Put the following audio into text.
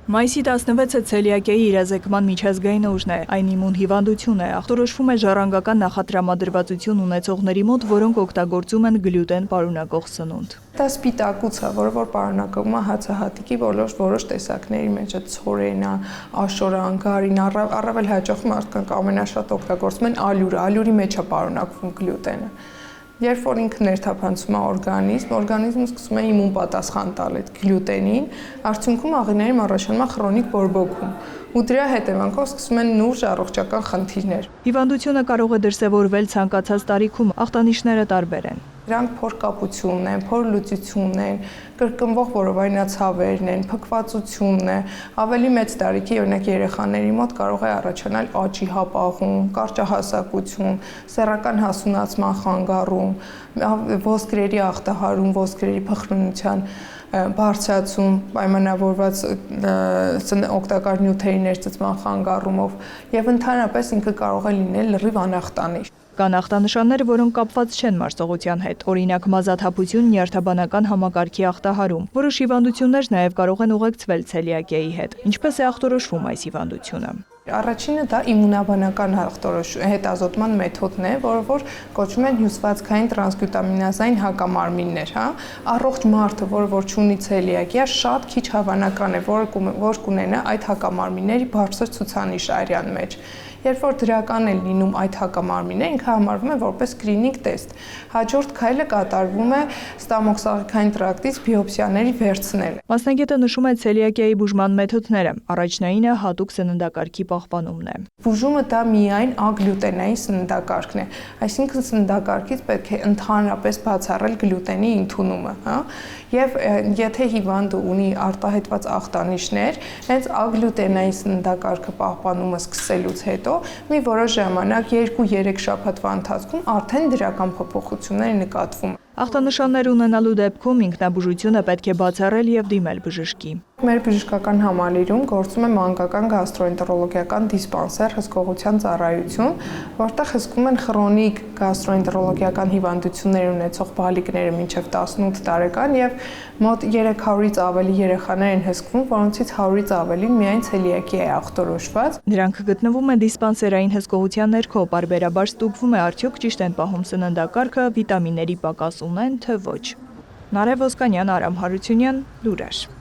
Մայիսի 16-ը ցելիակիայի իրազեկման միջազգային օրն է, այն իմուն հիվանդություն է, ախտորոշվում է ժառանգական նախատրամադրվածություն ունեցողների մոտ, որոնք օգտագործում են գլյուտեն պարունակող սնունդ։ Դա սպիտակուցը, որ պարունակում է հացահատիկի որոշ տեսակների մեջ, ցորենն, աշորան, գարին, առավել հաճախ մարդկանք ամենաշատ օգտագործում են ալյուրի մեջ է պարունակվում գլյուտենը։ Երբ որ ինքը ներթափանցում է օրգանիզմը սկսում է իմուն պատասխան տալ այդ գլյուտենին, արդյունքում աղիներում առաջանում է խրոնիկ բորբոքում, ու դրա հետևանքով սկսում են նուրջ առողջական խնդիրներ։ Հիվանդությունը կարող է դրսևորվել ցանկացած տարիքում, ախտանիշները տարբեր են։ Դրանք փորկապությունն են, փորլուծությունն են, կրկնվող որովայնացավերն են, փքվածությունն է, ավելի մեծ տարիքի օրինակ երեխաների մոտ կարող է առաջանալ աճի հապաղում, կարճահասակություն, սեռական հասունացման խանգարում, ոսկրերի ախտահարում, ոսկրերի փխրունության բարձրացում, պայմանավորված օգտակար նյութերի ներծծման խանգարումով եւ ընդհանրապես ինքը կարող է լինել լրիվ անախտանիշ։ Կան ախտանշաններ, որոնք կապված չեն մարսողության հետ, օրինակ մազաթափություն, նյարդաբանական համակարգի ախտահարում։ Որոշ հիվանդություններ նաև կարող են ուղեկցվել ցելիակիայի հետ։ Ինչպես է ախտորոշվում այս հիվանդությունը։ Առաջինը դա իմունաբանական հետազոտման մեթոդն է, որ կոչվում են հյուսվածքային տրանսգլյուտամինազային հակամարմիններ, Առողջ մարդը, որ չունի ցելիակիա, շատ քիչ հավանական է, որ կունենա այդ հակամարմինների բարձր ցուցանիշ արյան մեջ։ Երբ որ դրական է լինում այդ հակամարմինները, ինքը համարվում է որպես կլինիկ տեստ։ Հաջորդ քայլը կատարվում է ստամոքսաղիքային տրակտից բիոպսիաների վերցնելը։ Մասնագետը նշում է ցելիակիայի բուժման մեթոդները։ Առաջնայինը հատուկ սննդակարգի պահպանումն է։ Բուժումը դա միայն ագլյուտենային սննդակարգն է, այսինքն սննդակարգից պետք է ընդհանրապես բացառել գլյուտենի ընդունումը, Եվ եթե հիվանդը ունի արտահայտված ախտանիշներ, հենց ագլյուտենային սննդակարգը պահպանումը սկսելուց հետո մի որոշ ժամանակ 2-3 շաբաթվա ընթացքում արդեն դրական փոփոխություններ նկատվում են։ Ախտանշաններ ունենալու դեպքում ինքնաբուժությունը պետք է բացառել եւ դիմել բժշկի։ Մեր բժշկական համալիրում գործում է մանկական գաստրոենտերոլոգիական դիսպանսեր հսկողության ծառայություն, որտեղ հսկում են խրոնիկ գաստրոենտերոլոգիական հիվանդություններ ունեցող բալիկները մինչև 18 տարեկան եւ մոտ 300-ից ավելի երեխաներ են հսկվում, որոնցից 100-ից ավելին միայն ցելիակիա է ախտորոշված։ Նրանք գտնվում են դիսպանսերային հսկողության ներքո, պարբերաբար ստուգվում է արդյոք ճիշտ են պահում սննդակարգը, վիտամինների պակաս ունեն, թե ոչ։ Նարեկ Ոսկանյան, Արամ Հարությունյան, Լուրեր։